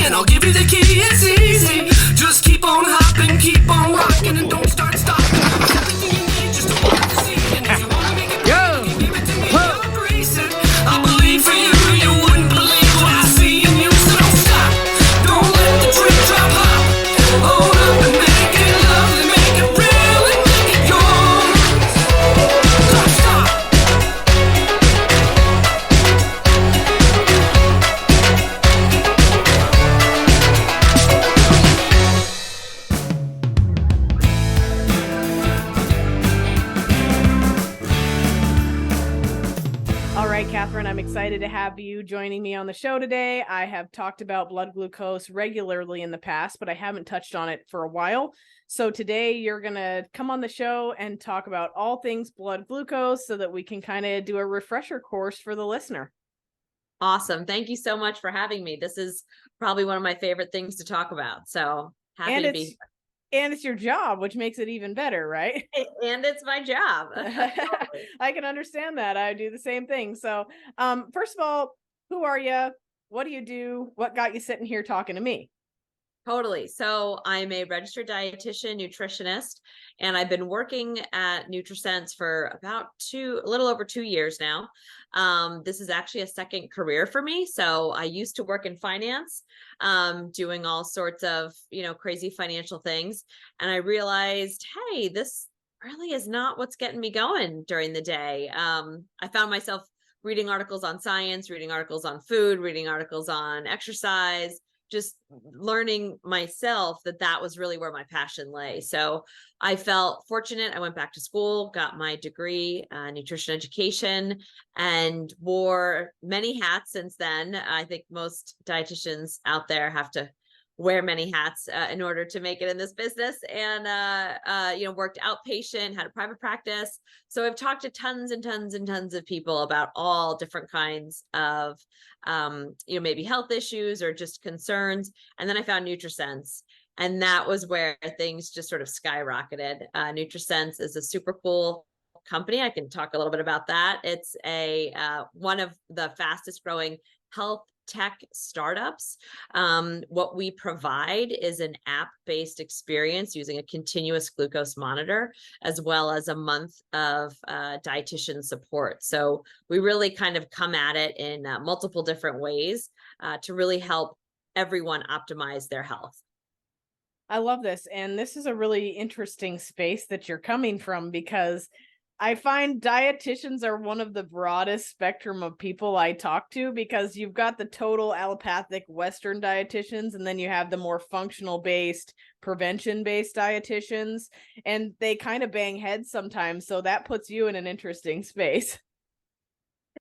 and I'll give you the key. It's easy. Just keep on hopping, keep on rocking, and don't start stopping. It's everything you need just to walk the scene. And if you wanna make it better, you give it to me, I'll grease it. I believe for you, you wouldn't believe what I see in you. So don't stop, don't let the dream drop hop. Hold up and make it lovely, make it real, and make it yours. Don't stop. All right, Catherine, I'm excited to have you joining me on the show today. I have talked about blood glucose regularly in the past, but I haven't touched on it for a while. So today you're going to come on the show and talk about all things blood glucose so that we can kind of do a refresher course for the listener. Awesome. Thank you so much for having me. This is probably one of my favorite things to talk about. So happy to be here. And it's your job, which makes it even better, right? And it's my job. I can understand that. I do the same thing. So, first of all, who are you? What do you do? What got you sitting here talking to me? Totally. So I'm a registered dietitian, nutritionist, and I've been working at Nutrisense for about a little over 2 years now. This is actually a second career for me. So I used to work in finance, doing all sorts of, crazy financial things. And I realized, hey, this really is not what's getting me going during the day. I found myself reading articles on science, reading articles on food, reading articles on exercise, just learning myself that was really where my passion lay. So I felt fortunate. I went back to school, got my degree, nutrition education, and wore many hats since then. I think most dietitians out there have to wear many hats in order to make it in this business, and worked outpatient, had a private practice. So I've talked to tons and tons and tons of people about all different kinds of maybe health issues or just concerns. And then I found Nutrisense, and that was where things just sort of skyrocketed. Nutrisense is a super cool company. I can talk a little bit about that. It's one of the fastest growing health tech startups. What we provide is an app-based experience using a continuous glucose monitor, as well as a month of dietitian support. So we really kind of come at it in multiple different ways to really help everyone optimize their health. I love this. And this is a really interesting space that you're coming from, because I find dietitians are one of the broadest spectrum of people I talk to, because you've got the total allopathic Western dietitians, and then you have the more functional based, prevention based dietitians, and they kind of bang heads sometimes. So that puts you in an interesting space.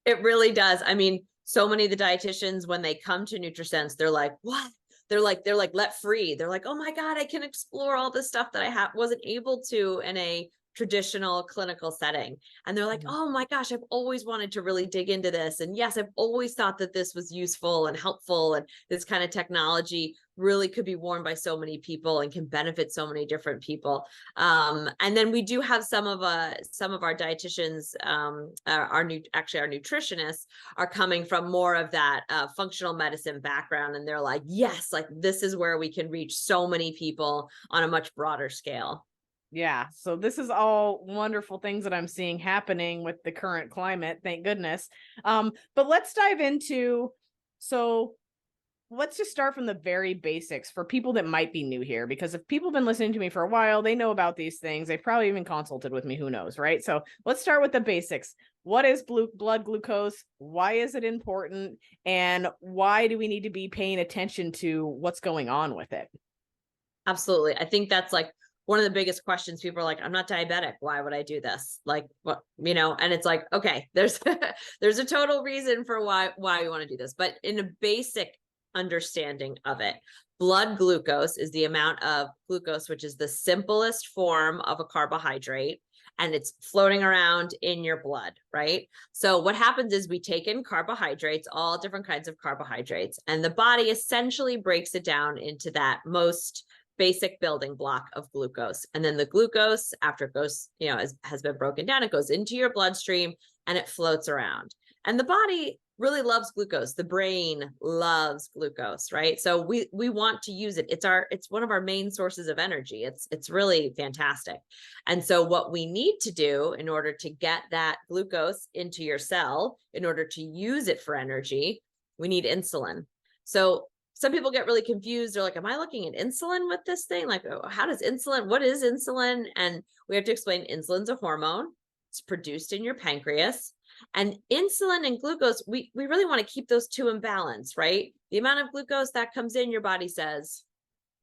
It really does. I mean, so many of the dietitians, when they come to Nutrisense, they're like, what? They're like let free. They're like, oh my God, I can explore all this stuff that I wasn't able to in a traditional clinical setting. And they're like, oh my gosh, I've always wanted to really dig into this. And yes, I've always thought that this was useful and helpful. And this kind of technology really could be worn by so many people and can benefit so many different people. And then we do have some of our dietitians, our nutritionists are coming from more of that functional medicine background. And they're like, yes, like this is where we can reach so many people on a much broader scale. Yeah. So this is all wonderful things that I'm seeing happening with the current climate. Thank goodness. But let's dive into, so let's just start from the very basics for people that might be new here, because if people have been listening to me for a while, they know about these things. They've probably even consulted with me, who knows, right? So let's start with the basics. What is blood glucose? Why is it important? And why do we need to be paying attention to what's going on with it? Absolutely. I think that's like one of the biggest questions. People are like, I'm not diabetic. Why would I do this? Like, what, and it's like, okay, there's a total reason for why we want to do this. But in a basic understanding of it, blood glucose is the amount of glucose, which is the simplest form of a carbohydrate, and it's floating around in your blood, right? So what happens is we take in carbohydrates, all different kinds of carbohydrates, and the body essentially breaks it down into that most basic building block of glucose. And then the glucose, after it goes, has been broken down, it goes into your bloodstream and it floats around. And the body really loves glucose. The brain loves glucose, right? So we want to use it. It's one of our main sources of energy. It's really fantastic. And so what we need to do in order to get that glucose into your cell, in order to use it for energy, we need insulin. So some people get really confused. They're like, am I looking at insulin with this thing? Like, oh, what is insulin? And we have to explain insulin's a hormone. It's produced in your pancreas. And insulin and glucose, we really want to keep those two in balance, right? The amount of glucose that comes in, your body says,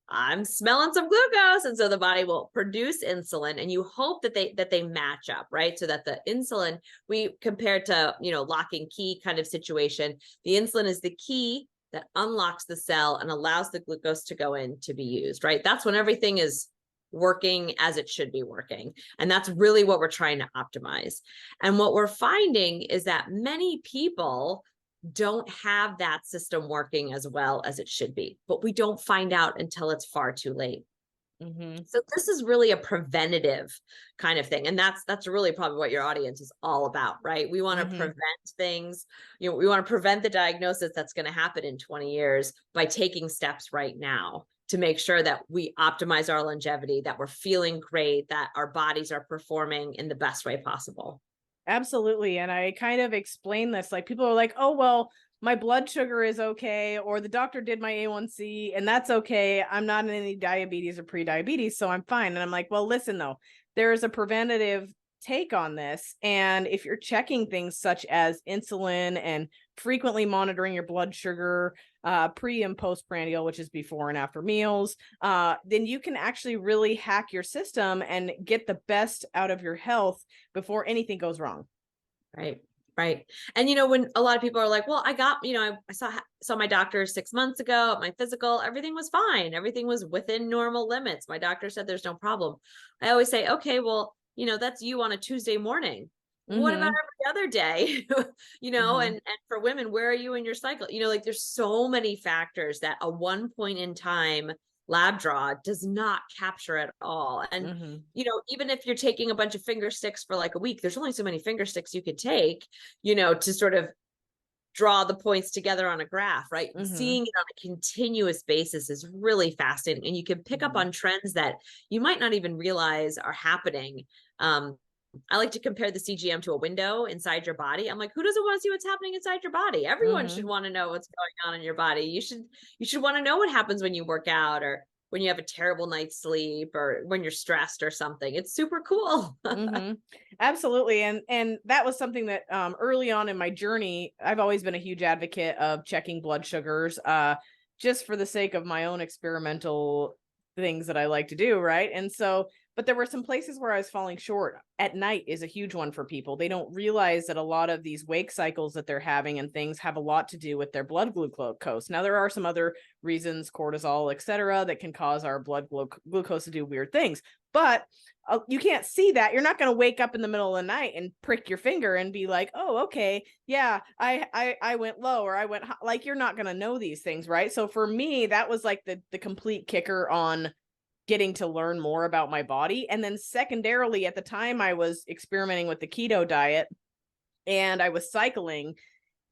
I'm smelling some glucose. And so the body will produce insulin, and you hope that they match up, right? So that the insulin, we compare to, lock and key kind of situation. The insulin is the key that unlocks the cell and allows the glucose to go in to be used, right? That's when everything is working as it should be working. And that's really what we're trying to optimize. And what we're finding is that many people don't have that system working as well as it should be, but we don't find out until it's far too late. So this is really a preventative kind of thing. And that's really probably what your audience is all about, right? We want to prevent things, we want to prevent the diagnosis that's going to happen in 20 years by taking steps right now to make sure that we optimize our longevity, that we're feeling great, that our bodies are performing in the best way possible. Absolutely. And I kind of explain this, like people are like, oh, well, my blood sugar is okay, or the doctor did my A1C and that's okay. I'm not in any diabetes or pre-diabetes, so I'm fine. And I'm like, well, listen, though, there is a preventative take on this. And if you're checking things such as insulin and frequently monitoring your blood sugar, pre and postprandial, which is before and after meals, then you can actually really hack your system and get the best out of your health before anything goes wrong. Right. Right. And, when a lot of people are like, well, I got, I saw my doctor 6 months ago at my physical, everything was fine. Everything was within normal limits. My doctor said there's no problem. I always say, okay, well, that's you on a Tuesday morning. What about every other day? And for women, where are you in your cycle? Like there's so many factors that a one point in time lab draw does not capture at all. And, even if you're taking a bunch of finger sticks for like a week, there's only so many finger sticks you could take, to sort of draw the points together on a graph, right? Seeing it on a continuous basis is really fascinating. And you can pick up on trends that you might not even realize are happening. I like to compare the CGM to a window inside your body. I'm like, who doesn't want to see what's happening inside your body? Everyone should want to know what's going on in your body. You should want to know what happens when you work out, or when you have a terrible night's sleep, or when you're stressed or something. It's super cool. Absolutely. And that was something that early on in my journey, I've always been a huge advocate of checking blood sugars, just for the sake of my own experimental things that I like to do. Right. And so, but there were some places where I was falling short. At night is a huge one for people. They don't realize that a lot of these wake cycles that they're having and things have a lot to do with their blood glucose. Now, there are some other reasons, cortisol, etc., that can cause our blood glucose to do weird things. But you can't see that. You're not going to wake up in the middle of the night and prick your finger and be like, oh, okay, yeah, I went low, or I went high. Like, you're not going to know these things, right? So for me, that was like the complete kicker on getting to learn more about my body. And then secondarily, at the time, I was experimenting with the keto diet and I was cycling,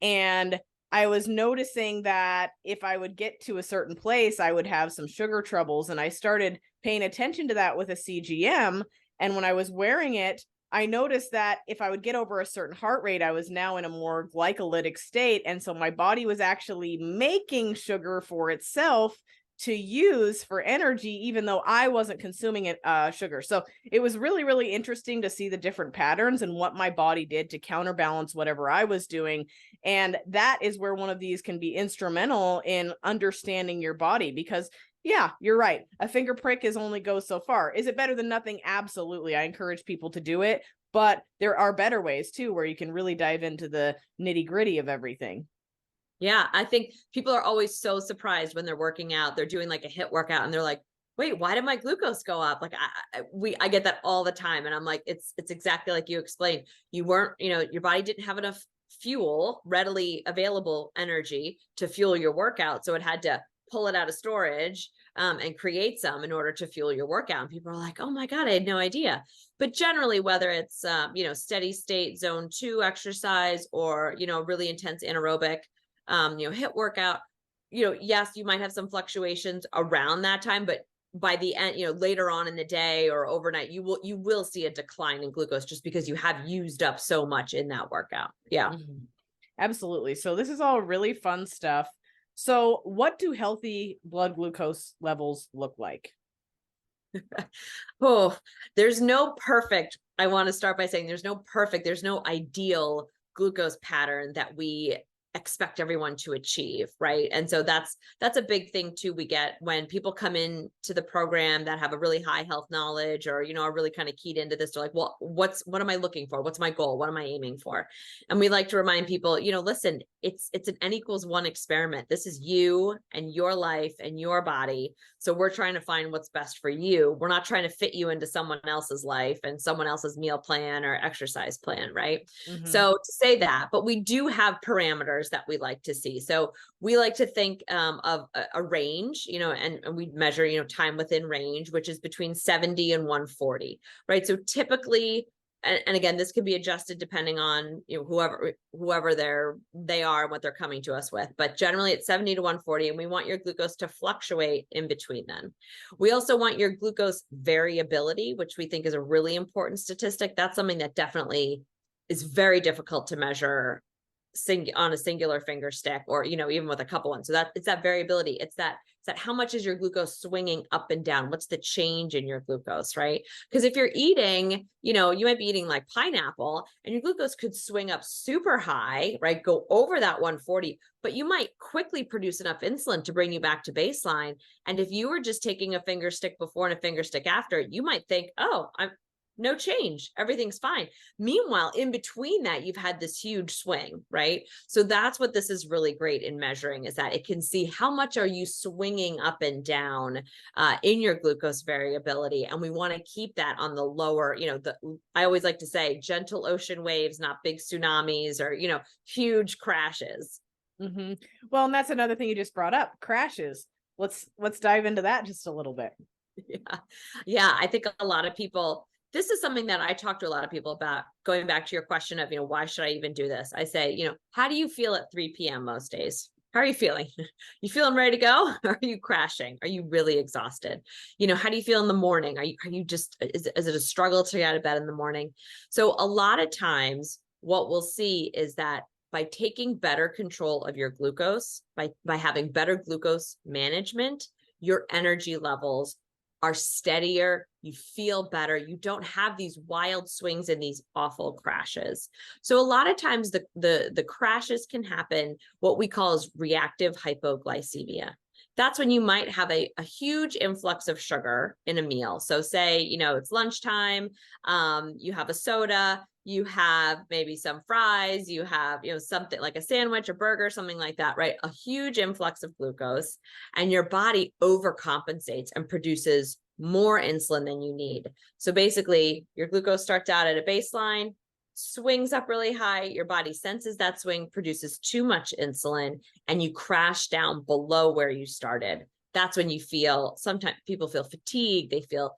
and I was noticing that if I would get to a certain place, I would have some sugar troubles. And I started paying attention to that with a CGM. And when I was wearing it, I noticed that if I would get over a certain heart rate, I was now in a more glycolytic state. And so my body was actually making sugar for itself to use for energy, even though I wasn't consuming it, sugar. So it was really, really interesting to see the different patterns and what my body did to counterbalance whatever I was doing. And that is where one of these can be instrumental in understanding your body, because yeah, you're right. A finger prick only goes so far. Is it better than nothing? Absolutely. I encourage people to do it, but there are better ways too, where you can really dive into the nitty gritty of everything. Yeah, I think people are always so surprised when they're working out. They're doing like a HIIT workout and they're like, wait, why did my glucose go up? Like I get that all the time. And I'm like, it's exactly like you explained. You weren't, your body didn't have enough fuel, readily available energy to fuel your workout. So it had to pull it out of storage and create some in order to fuel your workout. And people are like, oh my God, I had no idea. But generally, whether it's, steady state zone 2 exercise or, really intense anaerobic, HIIT workout, yes, you might have some fluctuations around that time, but by the end, later on in the day or overnight, you will see a decline in glucose just because you have used up so much in that workout. Yeah. Mm-hmm. Absolutely. So this is all really fun stuff. So what do healthy blood glucose levels look like? Oh, there's no perfect. I want to start by saying there's no ideal glucose pattern that we expect everyone to achieve, right? And so that's a big thing too. We get when people come in to the program that have a really high health knowledge or, are really kind of keyed into this. They're like, well, what am I looking for? What's my goal? What am I aiming for? And we like to remind people, listen, it's an N=1 experiment. This is you and your life and your body. So we're trying to find what's best for you. We're not trying to fit you into someone else's life and someone else's meal plan or exercise plan, right? Mm-hmm. So to say that, but we do have parameters that we like to see. So we like to think of a range, and we measure, time within range, which is between 70 and 140, right? So typically, and again, this can be adjusted depending on whoever they are and what they're coming to us with. But generally it's 70 to 140, and we want your glucose to fluctuate in between then. We also want your glucose variability, which we think is a really important statistic. That's something that definitely is very difficult to measure on a singular finger stick or, even with a couple ones. So it's that variability. It's that how much is your glucose swinging up and down? What's the change in your glucose, right? Because if you're eating, you might be eating like pineapple and your glucose could swing up super high, right? Go over that 140, but you might quickly produce enough insulin to bring you back to baseline. And if you were just taking a finger stick before and a finger stick after, you might think, oh, no change. Everything's fine. Meanwhile, in between that, you've had this huge swing, right? So that's what this is really great in measuring, is that it can see how much are you swinging up and down in your glucose variability. And we want to keep that on the lower, I always like to say gentle ocean waves, not big tsunamis or, huge crashes. Mm-hmm. Well, and that's another thing you just brought up, crashes. Let's dive into that just a little bit. Yeah. I think a lot of people, this is something that I talk to a lot of people about, going back to your question of, why should I even do this? I say, how do you feel at 3 p.m. most days? How are you feeling? You feeling ready to go? Or are you crashing? Are you really exhausted? How do you feel in the morning? Are you just, is it a struggle to get out of bed in the morning? So a lot of times what we'll see is that by taking better control of your glucose, by having better glucose management, your energy levels are steadier, you feel better, you don't have these wild swings and these awful crashes. So a lot of times the crashes can happen, what we call as reactive hypoglycemia. That's when you might have a huge influx of sugar in a meal. So say, it's lunchtime, you have a soda, you have maybe some fries, you have, something like a sandwich, a burger, something like that, right? A huge influx of glucose, and your body overcompensates and produces more insulin than you need. So basically your glucose starts out at a baseline, swings up really high, your body senses that swing, produces too much insulin, and you crash down below where you started. That's when you feel, sometimes people feel fatigue, they feel,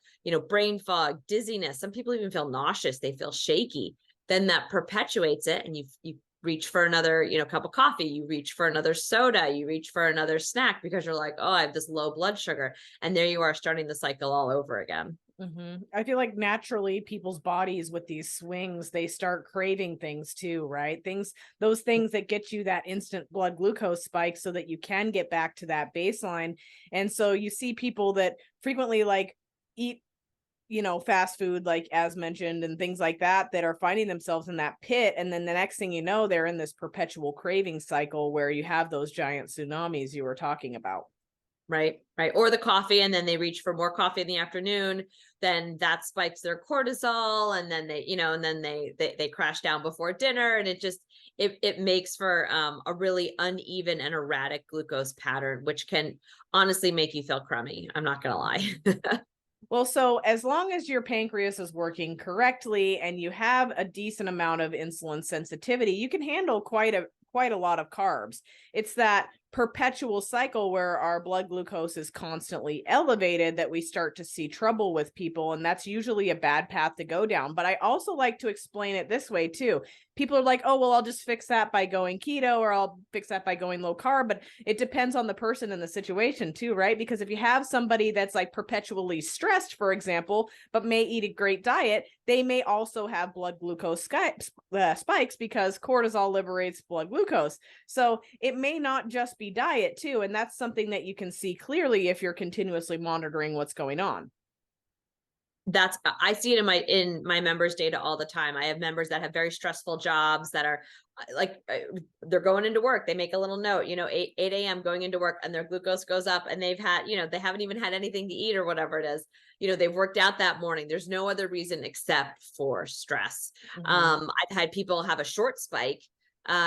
brain fog, dizziness. Some people even feel nauseous, they feel shaky. Then that perpetuates it, and you reach for another, cup of coffee, you reach for another soda, you reach for another snack because you're like, oh, I have this low blood sugar. And there you are, starting the cycle all over again. Mm-hmm. I feel like naturally people's bodies with these swings, they start craving things too, right? Those things that get you that instant blood glucose spike so that you can get back to that baseline. And so you see people that frequently eat, fast food, like as mentioned, and things like that are finding themselves in that pit. And then the next thing you know, they're in this perpetual craving cycle where you have those giant tsunamis you were talking about. Right. Or the coffee, and then they reach for more coffee in the afternoon, then that spikes their cortisol, and then they crash down before dinner. And it makes for a really uneven and erratic glucose pattern, which can honestly make you feel crummy. I'm not going to lie. Well, so as long as your pancreas is working correctly and you have a decent amount of insulin sensitivity, you can handle quite a lot of carbs. It's that perpetual cycle where our blood glucose is constantly elevated that we start to see trouble with people. And that's usually a bad path to go down. But I also like to explain it this way too. People are like, oh, well, I'll just fix that by going keto, or I'll fix that by going low carb. But it depends on the person and the situation too, right? Because if you have somebody that's like perpetually stressed, for example, but may eat a great diet, they may also have blood glucose spikes because cortisol liberates blood glucose. So it may not just be diet too. And that's something that you can see clearly if you're continuously monitoring what's going on. I see it in my members' data all the time. I have members that have very stressful jobs that are like, they're going into work. They make a little note, 8 a.m. going into work, and their glucose goes up, and they've had, they haven't even had anything to eat or whatever it is. They've worked out that morning. There's no other reason except for stress. Mm-hmm. I've had people have a short spike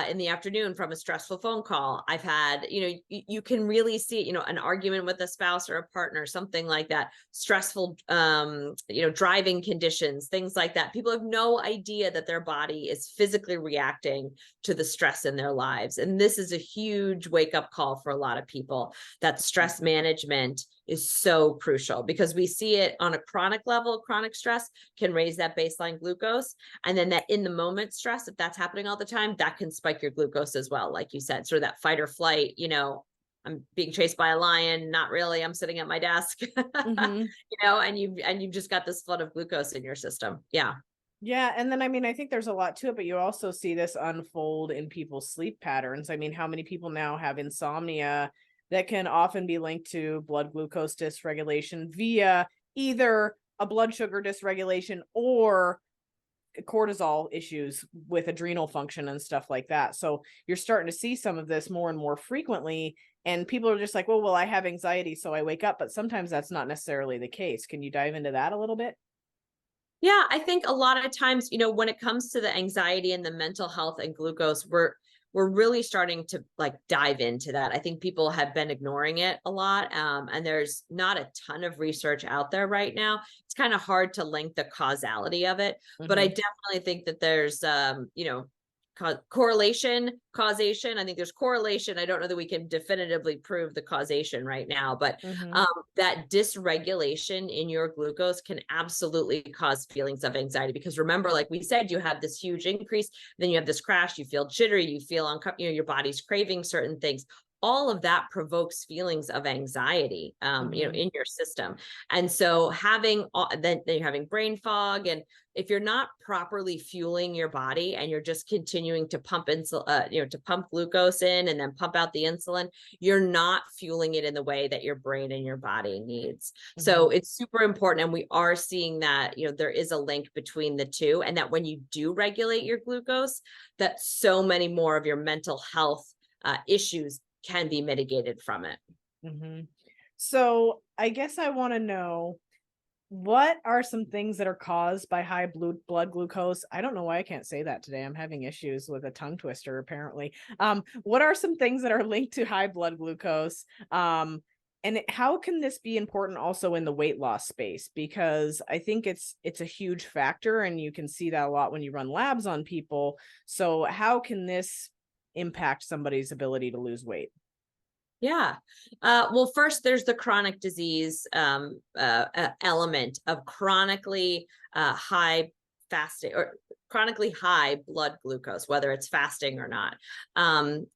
in the afternoon from a stressful phone call. I've had, you can really see, an argument with a spouse or a partner, something like that, stressful, driving conditions, things like that. People have no idea that their body is physically reacting to the stress in their lives. And this is a huge wake up call for a lot of people, that stress management is so crucial, because we see it on a chronic level. Chronic stress can raise that baseline glucose. And then that in the moment stress, if that's happening all the time, that can spike your glucose as well. Like you said, sort of that fight or flight, I'm being chased by a lion. Not really. I'm sitting at my desk, Mm-hmm. and you've just got this flood of glucose in your system. Yeah. Yeah. And then, I think there's a lot to it, but you also see this unfold in people's sleep patterns. How many people now have insomnia that can often be linked to blood glucose dysregulation via either a blood sugar dysregulation or cortisol issues with adrenal function and stuff like that. So you're starting to see some of this more and more frequently. And people are just like, well, I have anxiety, so I wake up. But sometimes that's not necessarily the case. Can you dive into that a little bit? Yeah, I think a lot of times, when it comes to the anxiety and the mental health and glucose, we're really starting to like dive into that. I think people have been ignoring it a lot. And there's not a ton of research out there right now. It's kind of hard to link the causality of it, but I definitely think that there's, correlation, causation. I think there's correlation. I don't know that we can definitively prove the causation right now, but that dysregulation in your glucose can absolutely cause feelings of anxiety, because remember, like we said, you have this huge increase, then you have this crash, you feel jittery, you feel uncomfortable, your body's craving certain things. All of that provokes feelings of anxiety, in your system. And so then you're having brain fog. And if you're not properly fueling your body and you're just continuing to pump to pump glucose in and then pump out the insulin, you're not fueling it in the way that your brain and your body needs. So it's super important. And we are seeing that, there is a link between the two, and that when you do regulate your glucose, that so many more of your mental health issues can be mitigated from it. So I guess I want to know, what are some things that are caused by high blood glucose? I don't know why I can't say that today. I'm having issues with a tongue twister, apparently. What are some things that are linked to high blood glucose? And how can this be important also in the weight loss space? Because I think it's a huge factor, and you can see that a lot when you run labs on people. So how can this impact somebody's ability to lose weight? Yeah. Well, first, there's the chronic disease element of chronically high fasting or chronically high blood glucose, whether it's fasting or not.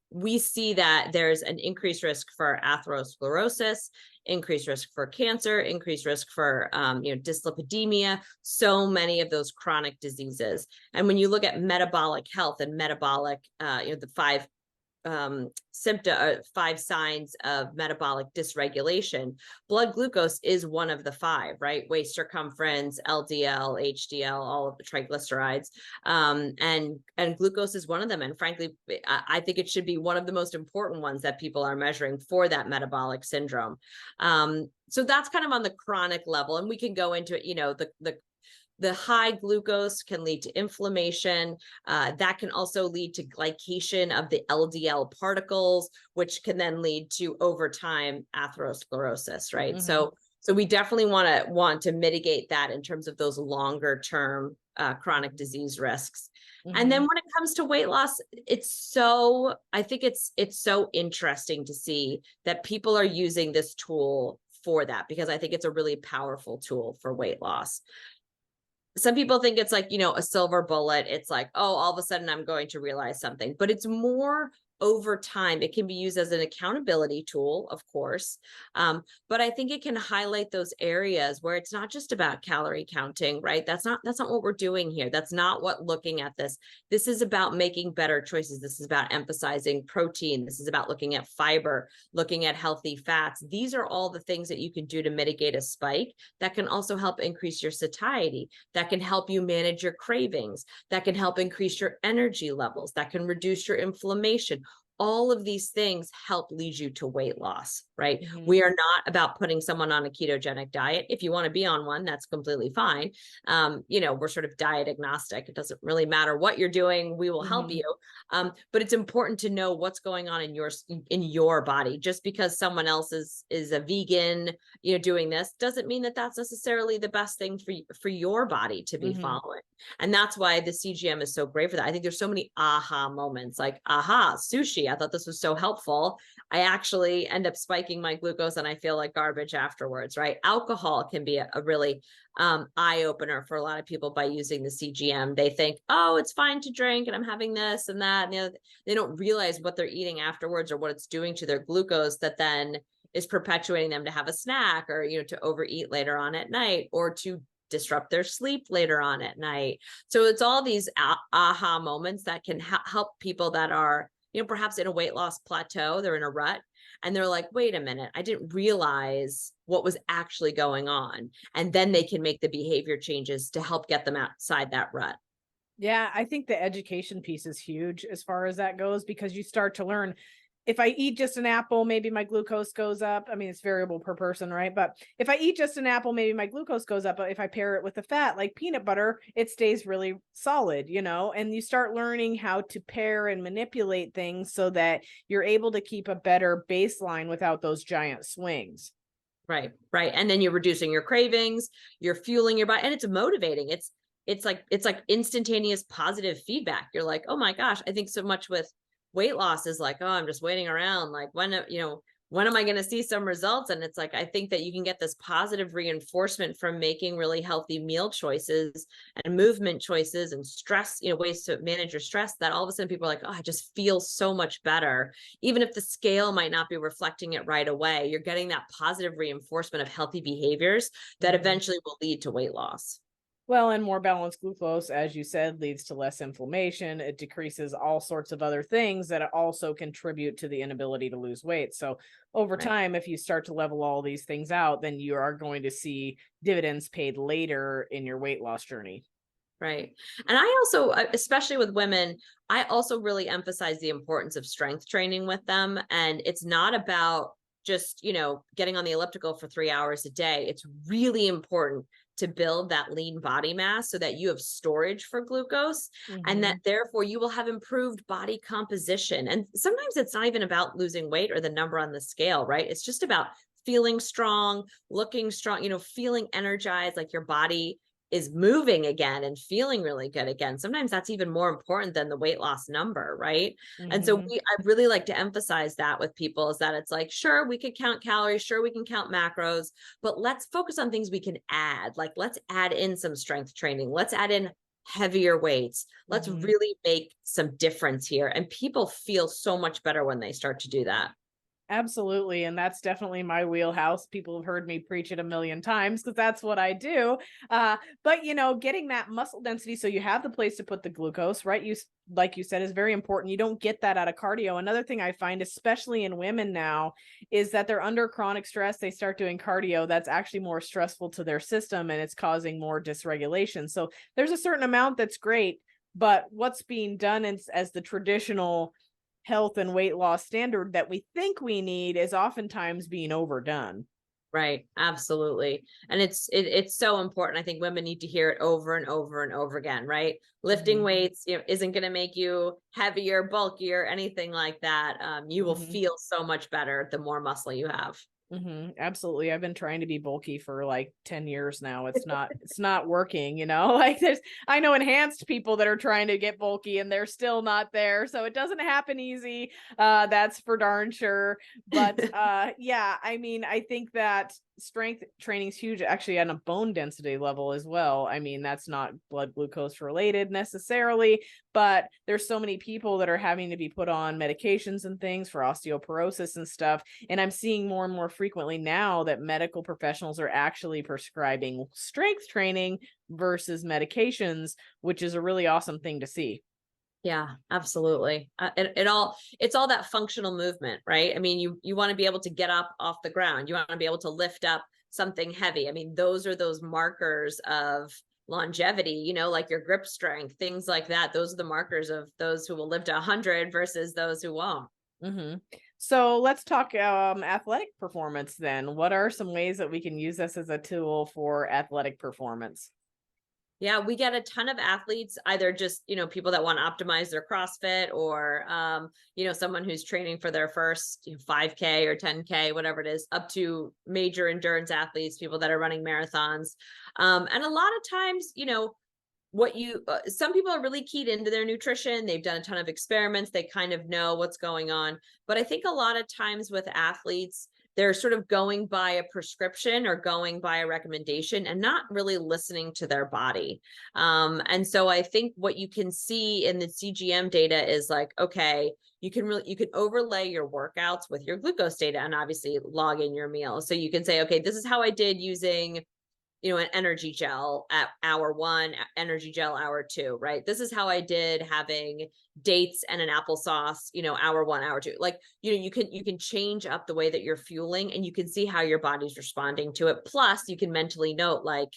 We see that there's an increased risk for atherosclerosis, increased risk for cancer, increased risk for dyslipidemia, so many of those chronic diseases. And when you look at metabolic health and metabolic, the five signs of metabolic dysregulation, blood glucose is one of the five, right? Waist circumference, LDL, HDL, all of the triglycerides, and glucose is one of them. And frankly, I think it should be one of the most important ones that people are measuring for that metabolic syndrome. So that's kind of on the chronic level, and we can go into it. The high glucose can lead to inflammation. That can also lead to glycation of the LDL particles, which can then lead to, over time, atherosclerosis, right? So we definitely want to mitigate that in terms of those longer term chronic disease risks. And then when it comes to weight loss, I think it's so interesting to see that people are using this tool for that, because I think it's a really powerful tool for weight loss. Some people think it's like, a silver bullet. It's like, oh, all of a sudden I'm going to realize something, but it's more over time. It can be used as an accountability tool, of course. But I think it can highlight those areas where it's not just about calorie counting, right? That's not what we're doing here. That's not what looking at this. This is about making better choices. This is about emphasizing protein. This is about looking at fiber, looking at healthy fats. These are all the things that you can do to mitigate a spike that can also help increase your satiety, that can help you manage your cravings, that can help increase your energy levels, that can reduce your inflammation. All of these things help lead you to weight loss, right? We are not about putting someone on a ketogenic diet. If you want to be on one, that's completely fine. We're sort of diet agnostic. It doesn't really matter what you're doing. We will help you. But it's important to know what's going on in your body. Just because someone else is a vegan, doing this doesn't mean that that's necessarily the best thing for your body to be following. And that's why the CGM is so great for that. I think there's so many aha moments, like, aha, sushi. I thought this was so helpful. I actually end up spiking my glucose and I feel like garbage afterwards, right? Alcohol can be a really eye opener for a lot of people by using the CGM. They think, oh, it's fine to drink and I'm having this and that. And they don't realize what they're eating afterwards or what it's doing to their glucose that then is perpetuating them to have a snack or, to overeat later on at night or to disrupt their sleep later on at night. So it's all these aha moments that can help people that are, perhaps in a weight loss plateau, they're in a rut and they're like, wait a minute, I didn't realize what was actually going on. And then they can make the behavior changes to help get them outside that rut. Yeah, I think the education piece is huge as far as that goes, because you start to learn, if I eat just an apple, maybe my glucose goes up. I mean, it's variable per person, right? But if I eat just an apple, maybe my glucose goes up. But if I pair it with the fat, like peanut butter, it stays really solid, and you start learning how to pair and manipulate things so that you're able to keep a better baseline without those giant swings. Right. And then you're reducing your cravings, you're fueling your body, and it's motivating. It's like instantaneous positive feedback. You're like, oh my gosh, I think so much with weight loss is like, oh, I'm just waiting around. Like when am I going to see some results? And it's like, I think that you can get this positive reinforcement from making really healthy meal choices and movement choices and stress, ways to manage your stress, that all of a sudden people are like, oh, I just feel so much better. Even if the scale might not be reflecting it right away, you're getting that positive reinforcement of healthy behaviors that eventually will lead to weight loss. Well, and more balanced glucose, as you said, leads to less inflammation. It decreases all sorts of other things that also contribute to the inability to lose weight. So over time, if you start to level all these things out, then you are going to see dividends paid later in your weight loss journey. Right. And I also, especially with women, I also really emphasize the importance of strength training with them. And it's not about just, getting on the elliptical for 3 hours a day. It's really important to build that lean body mass so that you have storage for glucose and that therefore you will have improved body composition. And sometimes it's not even about losing weight or the number on the scale, right? It's just about feeling strong, looking strong, feeling energized, like your body is moving again and feeling really good again. Sometimes that's even more important than the weight loss number, right? And so I really like to emphasize that with people, is that it's like, sure, we could count calories, sure, we can count macros, but let's focus on things we can add. Like, let's add in some strength training. Let's add in heavier weights. Let's really make some difference here. And people feel so much better when they start to do that. Absolutely. And that's definitely my wheelhouse. People have heard me preach it a million times because that's what I do. But, getting that muscle density so you have the place to put the glucose, right? Like you said, is very important. You don't get that out of cardio. Another thing I find, especially in women now, is that they're under chronic stress. They start doing cardio that's actually more stressful to their system, and it's causing more dysregulation. So there's a certain amount that's great, but what's being done as the traditional health and weight loss standard that we think we need is oftentimes being overdone. Right. Absolutely. And it's so important. I think women need to hear it over and over and over again, right? Lifting weights, isn't going to make you heavier, bulkier, anything like that. You will feel so much better the more muscle you have. Absolutely. I've been trying to be bulky for like 10 years now. It's not working, you know, like I know enhanced people that are trying to get bulky and they're still not there. So it doesn't happen easy. That's for darn sure. But yeah, I mean, I think that strength training is huge actually on a bone density level as well. I mean, that's not blood glucose related necessarily, but there's so many people that are having to be put on medications and things for osteoporosis and stuff. And I'm seeing more and more frequently now that medical professionals are actually prescribing strength training versus medications, which is a really awesome thing to see. Yeah, absolutely. It's all that functional movement, right? I mean, you want to be able to get up off the ground. You want to be able to lift up something heavy. I mean, those are those markers of longevity, you know, like your grip strength, things like that. Those are the markers of those who will live to 100 versus those who won't. So let's talk athletic performance then. What are some ways that we can use this as a tool for athletic performance? Yeah, we get a ton of athletes, either just, you know, people that want to optimize their CrossFit or, you know, someone who's training for their first 5K or 10K, whatever it is, up to major endurance athletes, people that are running marathons. And a lot of times, you know, some people are really keyed into their nutrition. They've done a ton of experiments. They kind of know what's going on. But I think a lot of times with athletes, they're sort of going by a prescription or going by a recommendation and not really listening to their body. And so I think what you can see in the CGM data is like, okay, you can overlay your workouts with your glucose data and obviously log in your meals. So you can say, okay, this is how I did using, you know, an energy gel at hour 1, energy gel hour 2, right? This is how I did having dates and an applesauce, you know, hour 1, hour 2. Like, you know, you can change up the way that you're fueling and you can see how your body's responding to it. Plus, you can mentally note, like,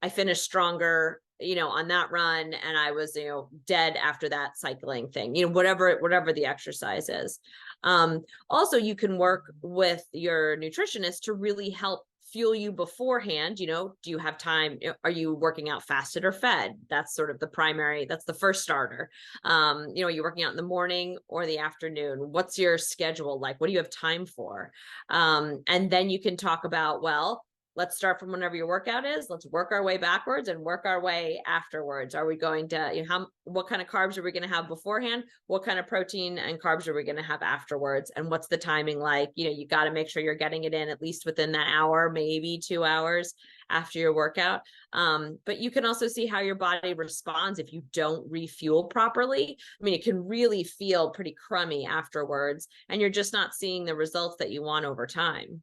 I finished stronger, you know, on that run and I was, you know, dead after that cycling thing, you know, whatever the exercise is. Also, you can work with your nutritionist to really help fuel you beforehand. You know, do you have time? Are you working out fasted or fed? That's sort of that's the first starter. You know, are you working out in the morning or the afternoon? What's your schedule like? What do you have time for? And then you can talk about, well, let's start from whenever your workout is. Let's work our way backwards and work our way afterwards. Are we going to, you know, what kind of carbs are we going to have beforehand? What kind of protein and carbs are we going to have afterwards? And what's the timing like? You know, you got to make sure you're getting it in at least within that hour, maybe 2 hours after your workout. But you can also see how your body responds if you don't refuel properly. I mean, it can really feel pretty crummy afterwards, and you're just not seeing the results that you want over time.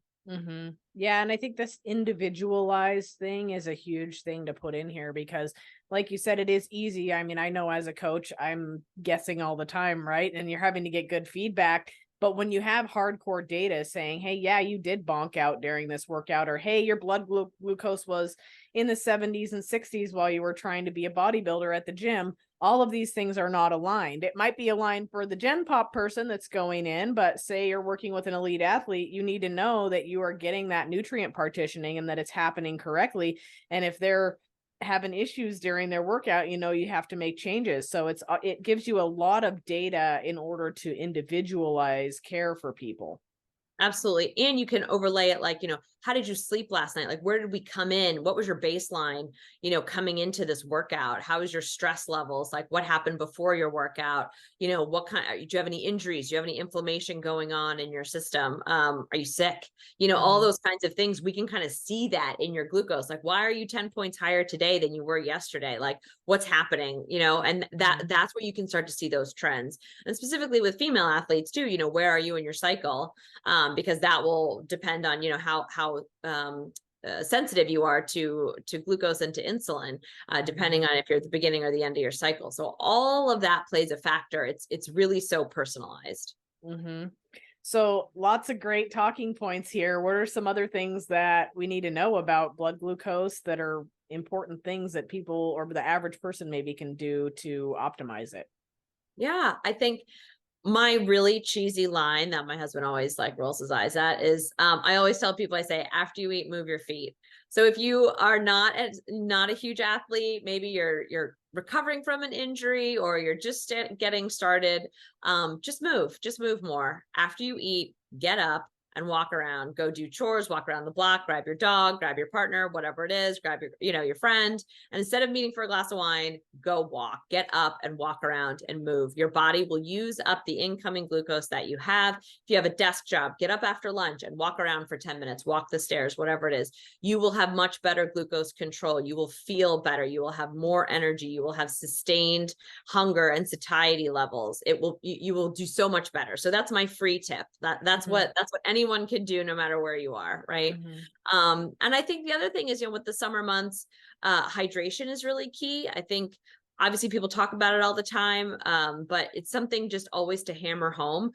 Yeah, and I think this individualized thing is a huge thing to put in here because, like you said, it is easy. I mean, I know as a coach, I'm guessing all the time, right? And you're having to get good feedback. But when you have hardcore data saying, hey, yeah, you did bonk out during this workout, or hey, your blood glucose was in the 70s and 60s while you were trying to be a bodybuilder at the gym, all of these things are not aligned. It might be aligned for the Gen Pop person that's going in, but say you're working with an elite athlete, you need to know that you are getting that nutrient partitioning and that it's happening correctly. And if they're having issues during their workout, you know, you have to make changes. So it gives you a lot of data in order to individualize care for people. Absolutely. And you can overlay it like, you know, how did you sleep last night? Like, where did we come in? What was your baseline, you know, coming into this workout? How is your stress levels? Like, what happened before your workout? You know, do you have any injuries? Do you have any inflammation going on in your system? Are you sick? You know, all those kinds of things. We can kind of see that in your glucose. Like, why are you 10 points higher today than you were yesterday? Like, what's happening? You know, and that's where you can start to see those trends. And specifically with female athletes too, you know, where are you in your cycle? Because that will depend on, you know, how sensitive you are to glucose and to insulin, depending on if you're at the beginning or the end of your cycle. So all of that plays a factor. It's really so personalized. So lots of great talking points here. What are some other things that we need to know about blood glucose that are important things that people or the average person maybe can do to optimize it? Yeah, I think my really cheesy line that my husband always like rolls his eyes at is, I always tell people, I say, after you eat, move your feet. So if you are not a huge athlete, maybe you're recovering from an injury or you're just getting started, just move more. After you eat, get up and walk around, go do chores, walk around the block, grab your dog, grab your partner, whatever it is, grab your, your friend. And instead of meeting for a glass of wine, go walk, get up and walk around and move. Your body will use up the incoming glucose that you have. If you have a desk job, get up after lunch and walk around for 10 minutes, walk the stairs, whatever it is. You will have much better glucose control. You will feel better. You will have more energy. You will have sustained hunger and satiety levels. You will do so much better. So that's my free tip. That's what anyone can do no matter where you are, right? And I think the other thing is, with the summer months, hydration is really key. I think obviously people talk about it all the time, but it's something just always to hammer home.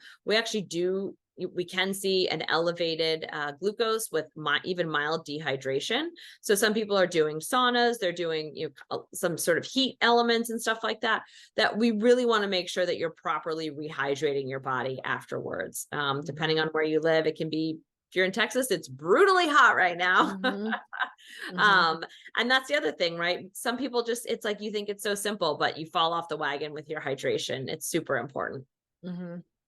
We can see an elevated glucose with even mild dehydration. So some people are doing saunas, they're doing some sort of heat elements and stuff like that, that we really want to make sure that you're properly rehydrating your body afterwards. Depending on where you live, it can be, if you're in Texas, it's brutally hot right now. And that's the other thing, right? Some people it's like, you think it's so simple, but you fall off the wagon with your hydration. It's super important.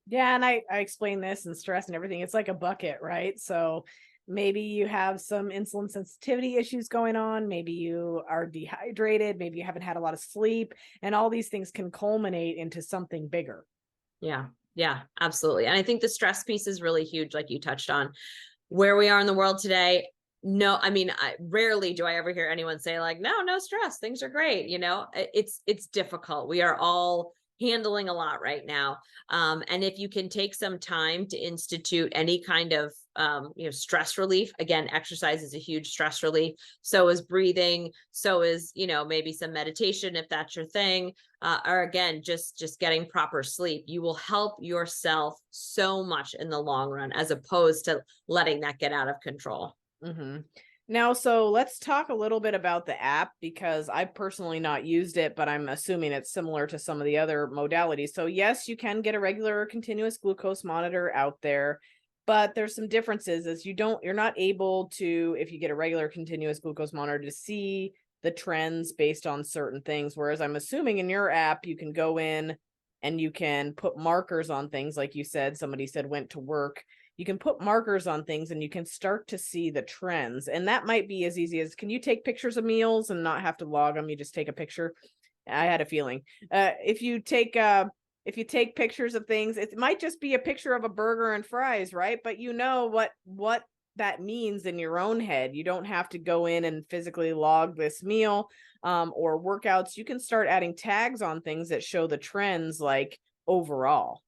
Yeah. And I explain this and stress and everything. It's like a bucket, right? So maybe you have some insulin sensitivity issues going on. Maybe you are dehydrated. Maybe you haven't had a lot of sleep, and all these things can culminate into something bigger. Yeah, absolutely. And I think the stress piece is really huge, like you touched on. Where we are in the world today, no, I mean, rarely do I ever hear anyone say like, no stress, things are great. It's difficult. We are all handling a lot right now. And if you can take some time to institute any kind of, stress relief, again, exercise is a huge stress relief. So is breathing. So is, maybe some meditation, if that's your thing, or again, just getting proper sleep. You will help yourself so much in the long run, as opposed to letting that get out of control. Now, so let's talk a little bit about the app, because I've personally not used it, but I'm assuming it's similar to some of the other modalities. So yes, you can get a regular continuous glucose monitor out there, but there's some differences, as you're not able to, if you get a regular continuous glucose monitor, to see the trends based on certain things. Whereas I'm assuming in your app, you can go in and you can put markers on things. Like you said, somebody said went to work. You can put markers on things and you can start to see the trends. And that might be as easy as, can you take pictures of meals and not have to log them? You just take a picture. I had a feeling. If you take pictures of things, it might just be a picture of a burger and fries, right? But what that means in your own head. You don't have to go in and physically log this meal or workouts. You can start adding tags on things that show the trends, like overall.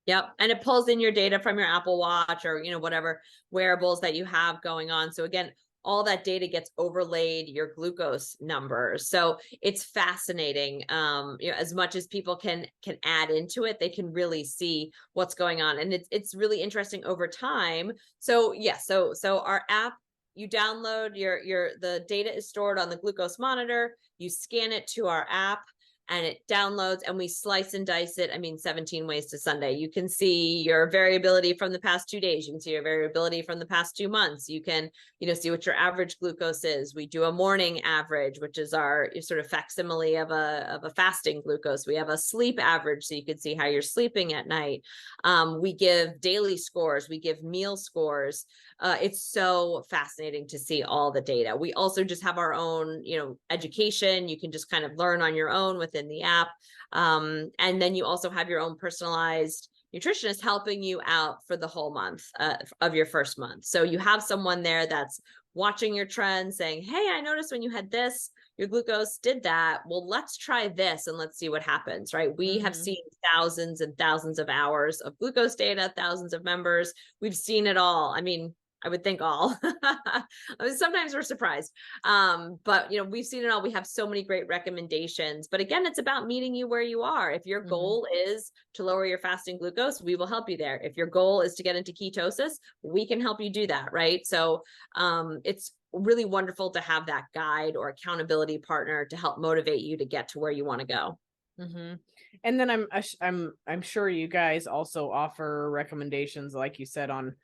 Yep. And it pulls in your data from your Apple Watch or, whatever wearables that you have going on. So again, all that data gets overlaid your glucose numbers. So it's fascinating. As much as people can add into it, they can really see what's going on. And it's really interesting over time. So yes. So our app, you download the data is stored on the glucose monitor. You scan it to our app, and it downloads, and we slice and dice it. 17 ways to Sunday. You can see your variability from the past 2 days. You can see your variability from the past 2 months. You can, see what your average glucose is. We do a morning average, which is our sort of facsimile of a fasting glucose. We have a sleep average, so you can see how you're sleeping at night. We give daily scores. We give meal scores. It's so fascinating to see all the data. We also just have our own, education. You can just kind of learn on your own within the app. And then you also have your own personalized nutritionist helping you out for the whole month of your first month. So you have someone there that's watching your trends, saying, hey, I noticed when you had this, your glucose did that. Well, let's try this and let's see what happens, right? We have seen thousands and thousands of hours of glucose data, thousands of members. We've seen it all. I would think all. Sometimes we're surprised. But we've seen it all. We have so many great recommendations. But again, it's about meeting you where you are. If your goal is to lower your fasting glucose, we will help you there. If your goal is to get into ketosis, we can help you do that, right? So it's really wonderful to have that guide or accountability partner to help motivate you to get to where you want to go. And then I'm sure you guys also offer recommendations, like you said, on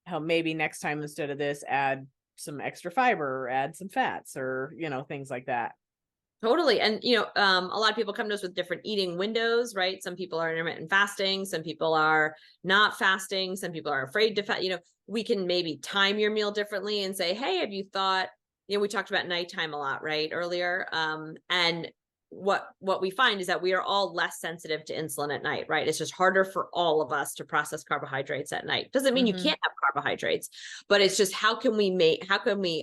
how maybe next time, instead of this, add some extra fiber or add some fats or, things like that. Totally. And, a lot of people come to us with different eating windows, right? Some people are intermittent fasting. Some people are not fasting. Some people are afraid to fast. We can maybe time your meal differently and say, hey, have you thought, we talked about nighttime a lot, right? Earlier. And what we find is that we are all less sensitive to insulin at night, right? It's just harder for all of us to process carbohydrates at night. Doesn't mean you can't have carbohydrates, but it's just how can we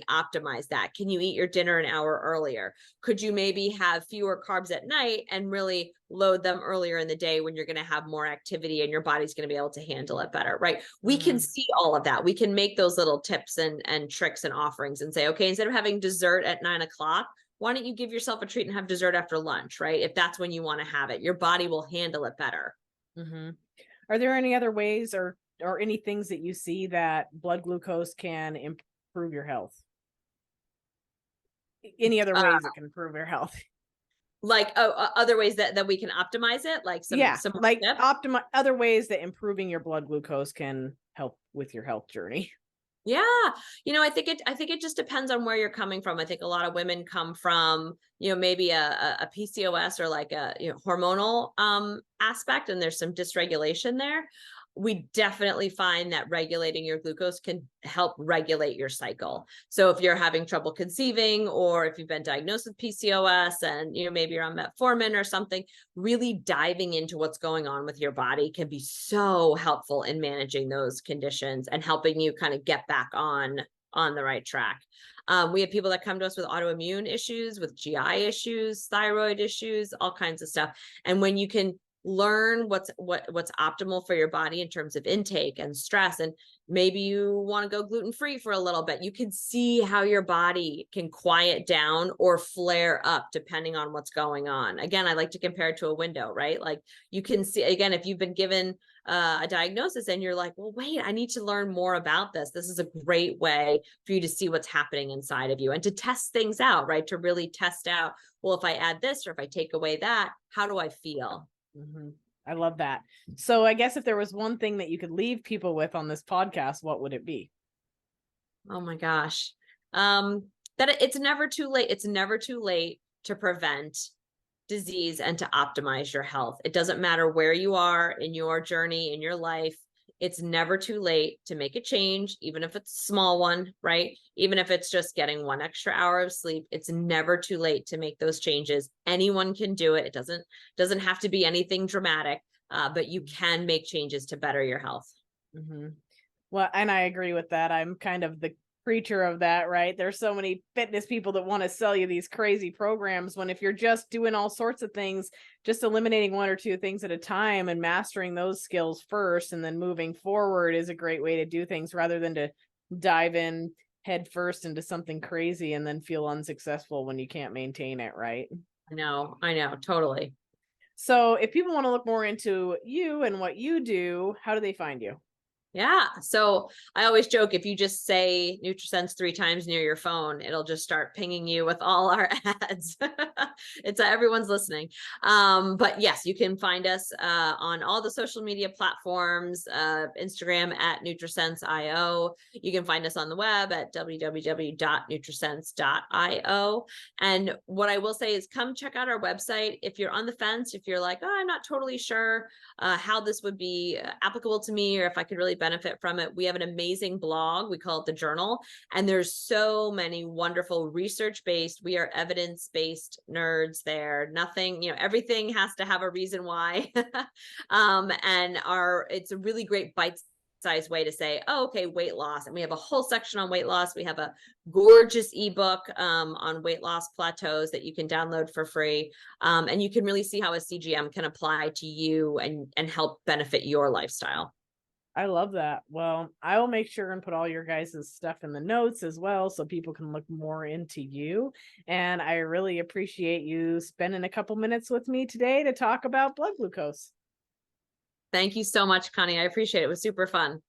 optimize that? Can you eat your dinner an hour earlier? Could you maybe have fewer carbs at night and really load them earlier in the day when you're going to have more activity and your body's going to be able to handle it better, right? We can see all of that. We can make those little tips and tricks and offerings and say, okay, instead of having dessert at 9 o'clock, why don't you give yourself a treat and have dessert after lunch, right? If that's when you want to have it, your body will handle it better. Are there any other ways or any things that you see that blood glucose can improve your health? Any other ways it can improve your health? Like other ways that we can optimize it, like some like other ways that improving your blood glucose can help with your health journey. Yeah. I think it just depends on where you're coming from. I think a lot of women come from, maybe a PCOS or like a hormonal aspect, and there's some dysregulation there. We definitely find that regulating your glucose can help regulate your cycle. So if you're having trouble conceiving, or if you've been diagnosed with PCOS and, maybe you're on metformin or something, really diving into what's going on with your body can be so helpful in managing those conditions and helping you kind of get back on the right track. We have people that come to us with autoimmune issues, with GI issues, thyroid issues, all kinds of stuff. And when you can learn what's optimal for your body in terms of intake and stress, and maybe you want to go gluten-free for a little bit, you can see how your body can quiet down or flare up depending on what's going on. Again, I like to compare it to a window, right? Like you can see, again, if you've been given a diagnosis and you're like, well, wait, I need to learn more about this. This is a great way for you to see what's happening inside of you and to test things out, right? To really test out, well, if I add this or if I take away that, how do I feel? I love that. So I guess if there was one thing that you could leave people with on this podcast, what would it be? Oh my gosh. That it's never too late. It's never too late to prevent disease and to optimize your health. It doesn't matter where you are in your journey, in your life. It's never too late to make a change, even if it's a small one, right? Even if it's just getting 1 extra hour of sleep, it's never too late to make those changes. Anyone can do it. It doesn't have to be anything dramatic, but you can make changes to better your health. Well, and I agree with that. I'm kind of the preacher of that, right? There's so many fitness people that want to sell you these crazy programs, when if you're just doing all sorts of things, just eliminating 1 or 2 things at a time and mastering those skills first and then moving forward is a great way to do things, rather than to dive in head first into something crazy and then feel unsuccessful when you can't maintain it, right? I know, totally. So if people want to look more into you and what you do, how do they find you? Yeah. So I always joke, if you just say Nutrisense 3 times near your phone, it'll just start pinging you with all our ads. It's everyone's listening. But yes, you can find us on all the social media platforms, Instagram at Nutrisense.io. You can find us on the web at www.nutrisense.io. And what I will say is, come check out our website. If you're on the fence, if you're like, oh, I'm not totally sure how this would be applicable to me, or if I could really benefit from it, we have an amazing blog. We call it The Journal. And there's so many wonderful research-based, we are evidence-based nerds there. Nothing, everything has to have a reason why. And it's a really great bite-sized way to say, oh, okay, weight loss. And we have a whole section on weight loss. We have a gorgeous ebook on weight loss plateaus that you can download for free. And you can really see how a CGM can apply to you and help benefit your lifestyle. I love that. Well, I will make sure and put all your guys' stuff in the notes as well, so people can look more into you. And I really appreciate you spending a couple minutes with me today to talk about blood glucose. Thank you so much, Connie. I appreciate it. It was super fun.